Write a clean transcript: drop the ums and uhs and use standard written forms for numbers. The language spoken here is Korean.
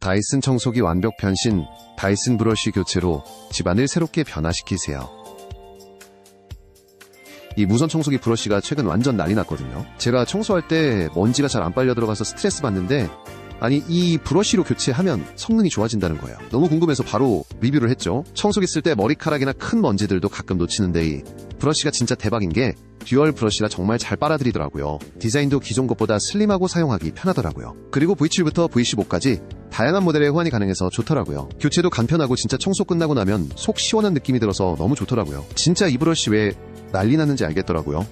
다이슨 청소기 완벽 변신, 다이슨 브러쉬 교체로 집안을 새롭게 변화시키세요. 이 무선 청소기 브러쉬가 최근 완전 난리 났거든요. 제가 청소할 때 먼지가 잘 안 빨려 들어가서 스트레스 받는데, 아니 이 브러쉬로 교체하면 성능이 좋아진다는 거예요. 너무 궁금해서 바로 리뷰를 했죠. 청소기 쓸 때 머리카락이나 큰 먼지들도 가끔 놓치는데 이 브러쉬가 진짜 대박인 게 듀얼 브러쉬라 정말 잘 빨아들이더라고요. 디자인도 기존 것보다 슬림하고 사용하기 편하더라고요. 그리고 V7부터 V15까지 다양한 모델의 호환이 가능해서 좋더라고요. 교체도 간편하고 진짜 청소 끝나고 나면 속 시원한 느낌이 들어서 너무 좋더라고요. 진짜 이 브러쉬 왜 난리 났는지 알겠더라고요.